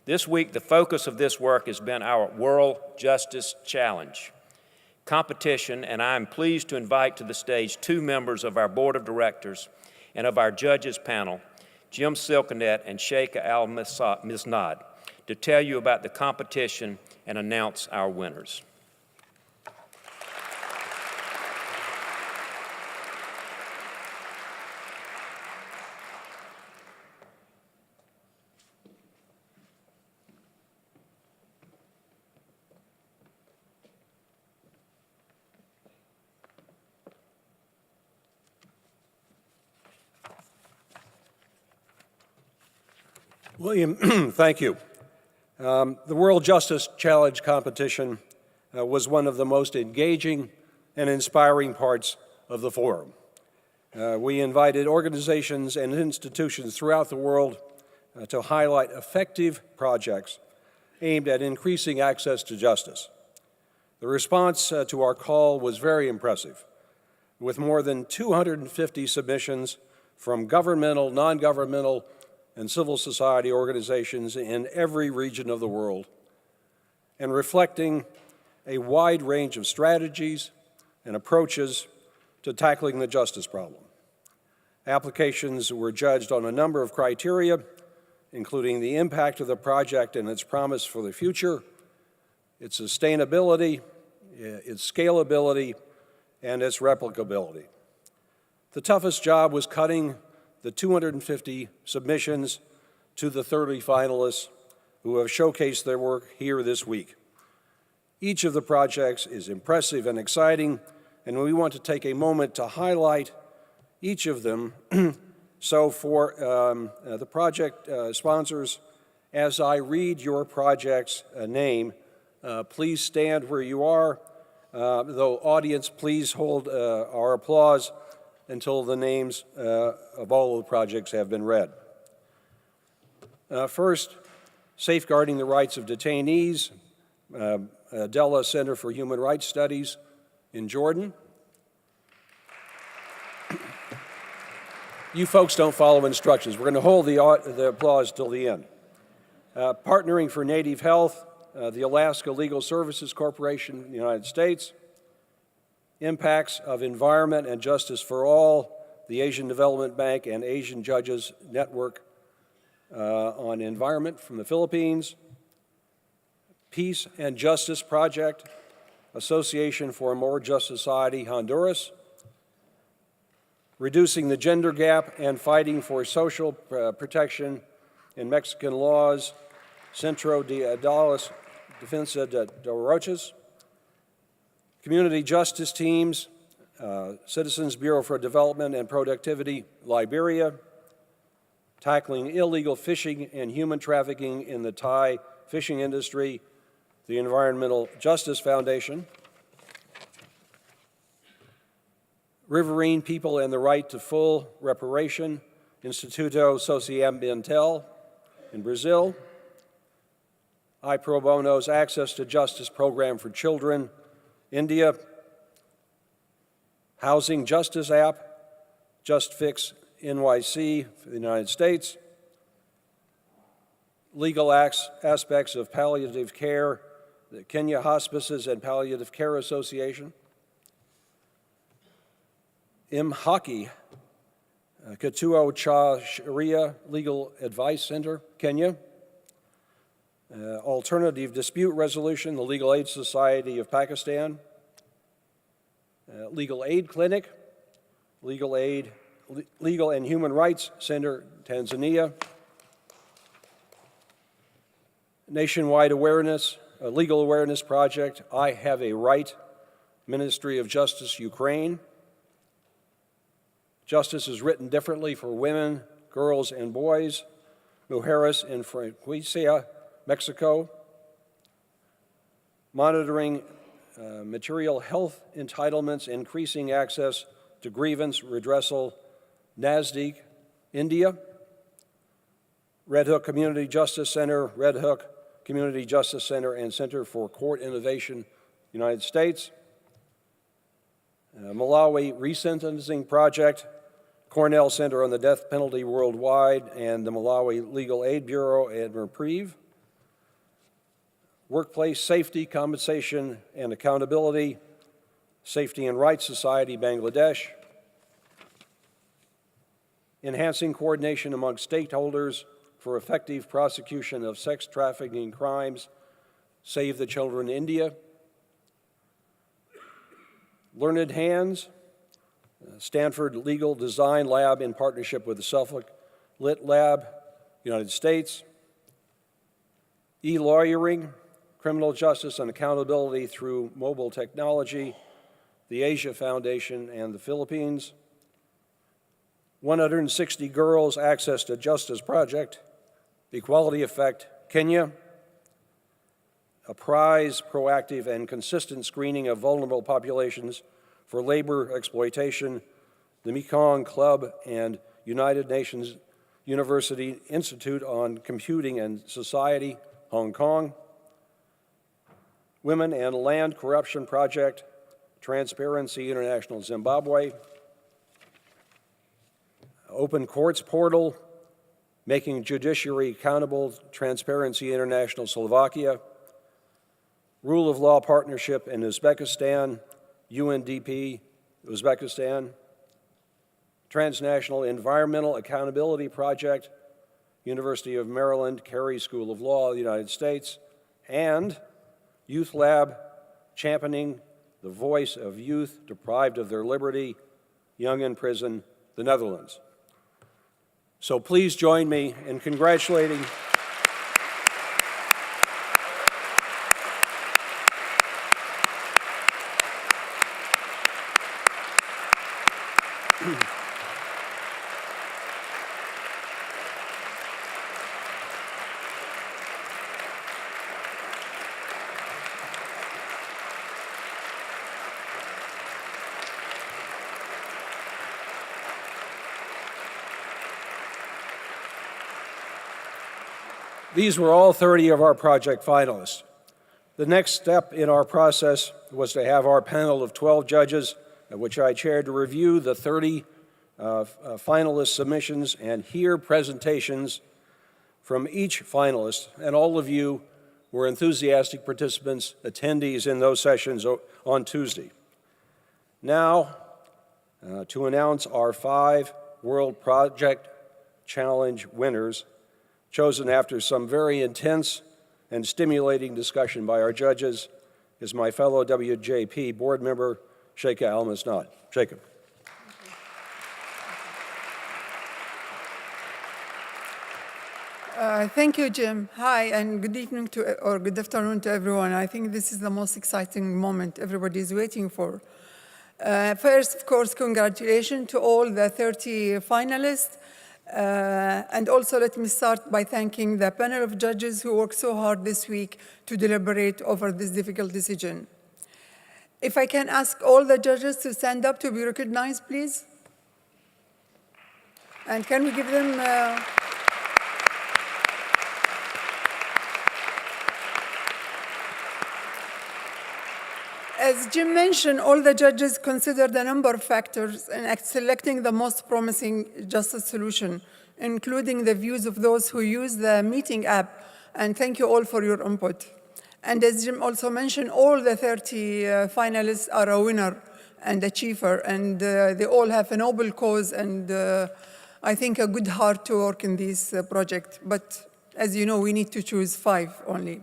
This week, the focus of this work has been our World Justice Challenge competition, and I am pleased to invite to the stage two members of our Board of Directors and of our judges panel, Jim Silconet and Sheikh Al-Misnad, to tell you about the competition and announce our winners. William, thank you. The World Justice Challenge competition was one of the most engaging and inspiring parts of the forum. We invited organizations and institutions throughout the world to highlight effective projects aimed at increasing access to justice. The response to our call was very impressive, with more than 250 submissions from governmental, non-governmental, and civil society organizations in every region of the world, and reflecting a wide range of strategies and approaches to tackling the justice problem. Applications were judged on a number of criteria, including the impact of the project and its promise for the future, its sustainability, its scalability, and its replicability. The toughest job was cutting the 250 submissions to the 30 finalists who have showcased their work here this week. Each of the projects is impressive and exciting, and we want to take a moment to highlight each of them. So for the project sponsors, as I read your project's name, please stand where you are. Though audience, please hold our applause until the names of all of the projects have been read. First, Safeguarding the Rights of Detainees, Della Center for Human Rights Studies in Jordan. You folks don't follow instructions. We're going to hold the applause till the end. Partnering for Native Health, the Alaska Legal Services Corporation in the United States. Impacts of Environment and Justice for All, the Asian Development Bank and Asian Judges Network on Environment from the Philippines. Peace and Justice Project, Association for a More Just Society, Honduras. Reducing the Gender Gap and Fighting for Social Protection in Mexican Laws, Centro de Edades Defensa de Derechos. Community Justice Teams, Citizens Bureau for Development and Productivity, Liberia. Tackling illegal fishing and human trafficking in the Thai fishing industry, the Environmental Justice Foundation. Riverine People and the Right to Full Reparation, Instituto Socioambiental in Brazil. I Pro Bono's Access to Justice Program for Children, India. Housing Justice App, Just Fix NYC for the United States. Legal aspects of palliative care, the Kenya Hospices and Palliative Care Association. Imhaki, Kituo Cha Sharia Legal Advice Center, Kenya. Alternative Dispute Resolution, the Legal Aid Society of Pakistan. Legal Aid Clinic, Legal and Human Rights Center, Tanzania. Nationwide Awareness, Legal Awareness Project, I Have a Right, Ministry of Justice, Ukraine. Justice is written differently for women, girls, and boys, Mujeres en Franquicia, Mexico. Monitoring material health entitlements, increasing access to grievance redressal, NASDAQ, India. Red Hook Community Justice Center, Red Hook Community Justice Center and Center for Court Innovation, United States. Malawi Resentencing Project, Cornell Center on the Death Penalty Worldwide, and the Malawi Legal Aid Bureau and Reprieve. Workplace Safety, Compensation, and Accountability, Safety and Rights Society, Bangladesh. Enhancing coordination among stakeholders for effective prosecution of sex trafficking crimes, Save the Children, India. Learned Hands, Stanford Legal Design Lab in partnership with the Suffolk Lit Lab, United States. E-lawyering, criminal justice and accountability through mobile technology, the Asia Foundation and the Philippines. 160 Girls Access to Justice Project, Equality Effect, Kenya. A prize, proactive, and consistent screening of vulnerable populations for labor exploitation, the Mekong Club and United Nations University Institute on Computing and Society, Hong Kong. Women and Land Corruption Project, Transparency International, Zimbabwe. Open Courts Portal, Making Judiciary Accountable, Transparency International, Slovakia. Rule of Law Partnership in Uzbekistan, UNDP, Uzbekistan. Transnational Environmental Accountability Project, University of Maryland, Carey School of Law, United States. And Youth Lab, Championing the Voice of Youth Deprived of Their Liberty, Young in Prison, the Netherlands. So please join me in congratulating These were all 30 of our project finalists. The next step in our process was to have our panel of 12 judges, which I chaired, to review the 30 finalist submissions and hear presentations from each finalist. And all of you were enthusiastic participants, attendees in those sessions on Tuesday. Now, to announce our 5 World Project Challenge winners, chosen after some very intense and stimulating discussion by our judges, is my fellow WJP board member, Sheikha Al-Masnad. Sheikha. Thank you, Jim. Hi, and good evening or good afternoon to everyone. I think this is the most exciting moment everybody is waiting for. First, of course, congratulations to all the 30 finalists. And also let me start by thanking the panel of judges who worked so hard this week to deliberate over this difficult decision. If I can ask all the judges to stand up to be recognized, please. And can we give them... As Jim mentioned, all the judges considered a number of factors in selecting the most promising justice solution, including the views of those who use the meeting app, and thank you all for your input. And as Jim also mentioned, all the 30 finalists are a winner and achiever, and they all have a noble cause and I think a good heart to work in this project. But as you know, we need to choose 5 only.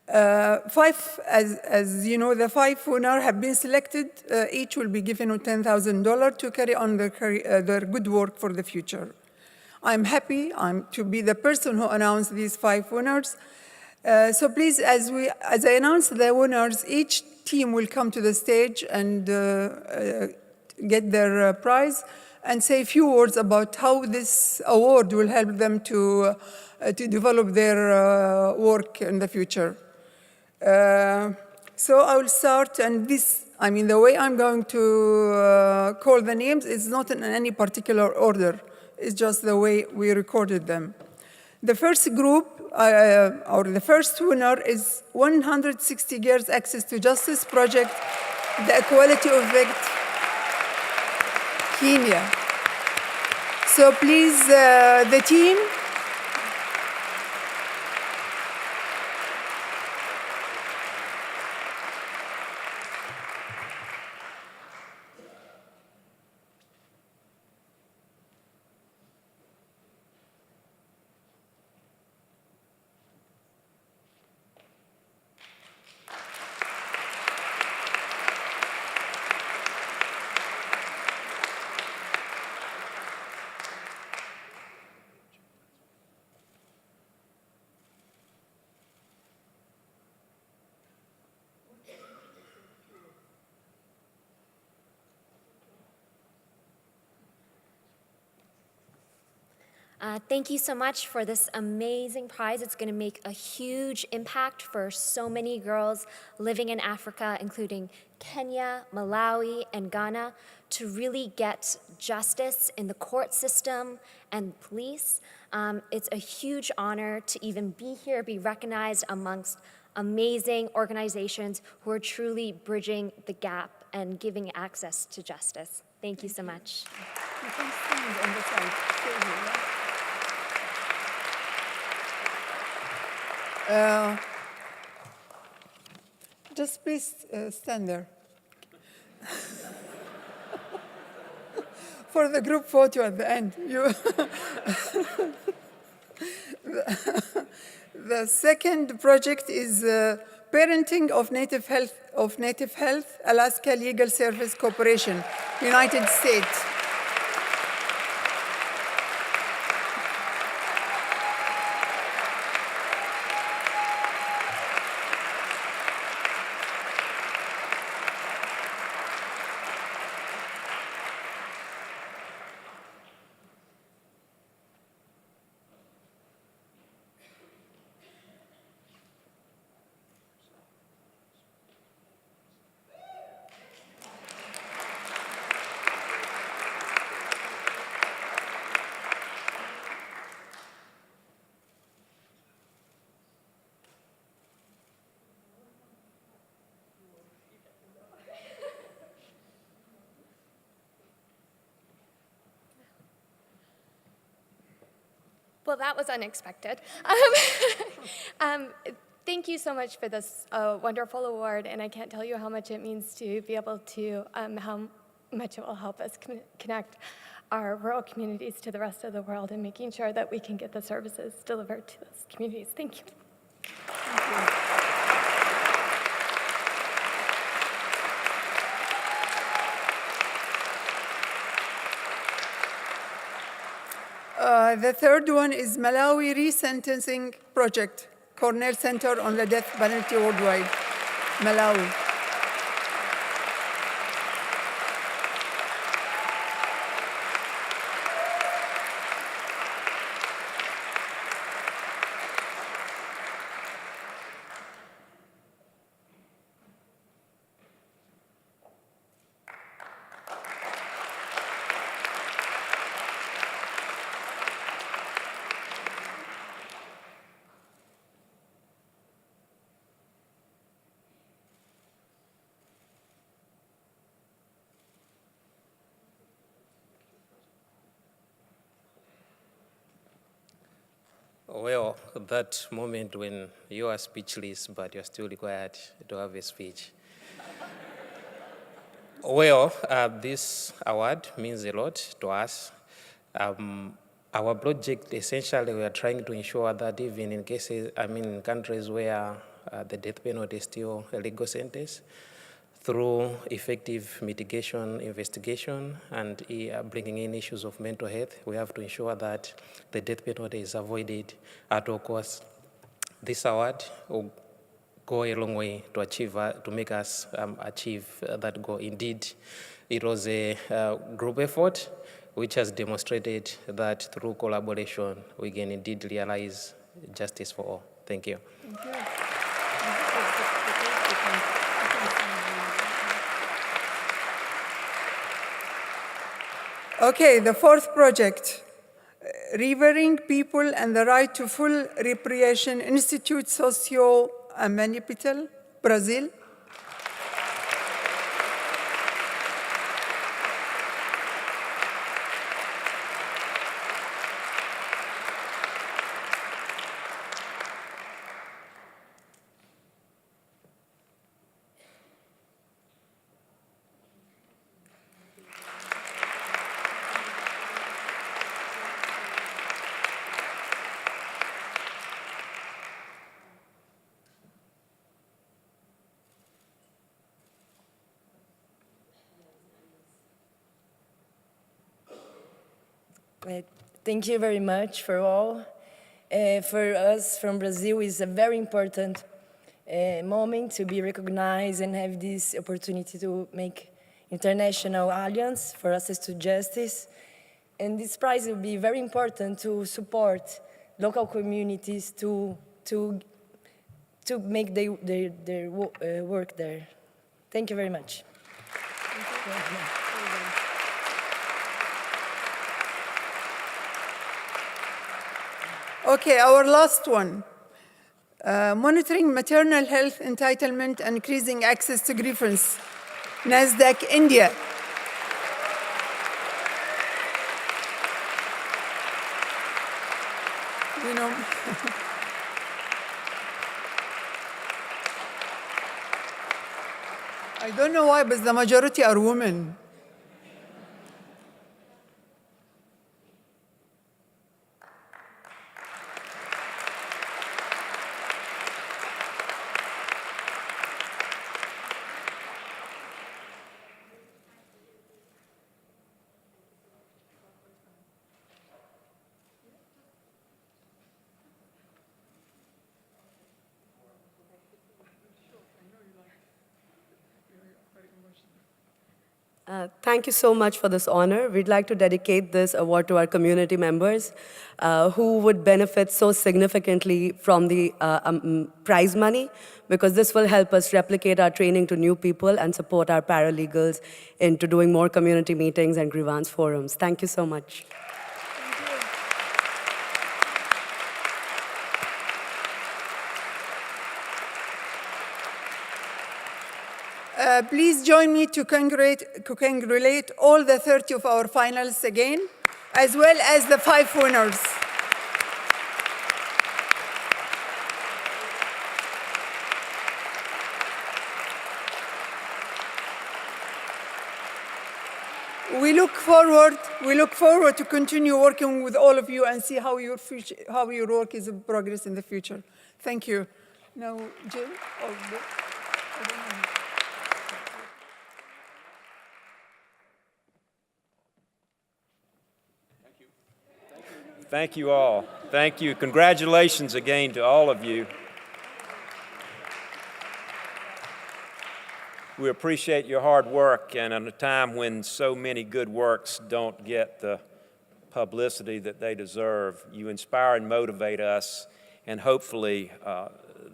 5, as you know, the 5 winners have been selected. Each will be given $10,000 to carry on their good work for the future. I'm happy to be the person who announced these 5 winners. So please, as I announce the winners, each team will come to the stage and get their prize and say a few words about how this award will help them to develop their work in the future. So I will start, and the way I'm going to call the names is not in any particular order. It's just the way we recorded them. The first group, or the first winner, is 160 Girls Access to Justice Project, the Equality Effect, Kenya. So please, the team. Thank you so much for this amazing prize. It's going to make a huge impact for so many girls living in Africa, including Kenya, Malawi, and Ghana, to really get justice in the court system and police. It's a huge honor to even be here, be recognized amongst amazing organizations who are truly bridging the gap and giving access to justice. Thank you so much. You can stand on the side. Stay here, yeah? Just please stand there. For the group photo at the end. The second project is Parenting of Native Health, Alaska Legal Service Corporation, United States. Well, that was unexpected. Thank you so much for this wonderful award, and I can't tell you how much it means to be able to, how much it will help us connect our rural communities to the rest of the world and making sure that we can get the services delivered to those communities. Thank you. Thank you. The third one is Malawi Resentencing Project, Cornell Center on the Death Penalty Worldwide, Malawi. Well, that moment when you are speechless, but you're still required to have a speech. Well, this award means a lot to us. Our project, essentially, we are trying to ensure that even in cases, in countries where the death penalty is still a legal sentence, through effective mitigation, investigation, and bringing in issues of mental health, we have to ensure that the death penalty is avoided at all costs. This award will go a long way to achieve, to make us achieve that goal. Indeed, it was a group effort which has demonstrated that through collaboration, we can indeed realize justice for all. Thank you. Thank you. Okay, the fourth project, Revering People and the Right to Full Reparation, Institute Socio-Ambiental, Brazil. Thank you very much for all. For us from Brazil, it's a very important moment to be recognized and have this opportunity to make international alliance for access to justice. And this prize will be very important to support local communities to make their work there. Thank you very much. Okay, our last one. Monitoring maternal health entitlement and increasing access to grievance. NASDAQ, India. You know, I don't know why, but the majority are women. Thank you so much for this honor. We'd like to dedicate this award to our community members who would benefit so significantly from the prize money, because this will help us replicate our training to new people and support our paralegals into doing more community meetings and grievance forums. Thank you so much. Please join me to congratulate all the 30 of our finalists again, as well as the 5 winners. We look forward to continue working with all of you and see how your work is progress in the future. Thank you. Now, Jill. Thank you all. Thank you. Congratulations again to all of you. We appreciate your hard work, and at a time when so many good works don't get the publicity that they deserve, you inspire and motivate us, and hopefully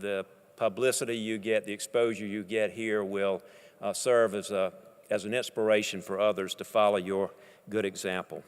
the publicity you get, the exposure you get here will serve as an inspiration for others to follow your good example.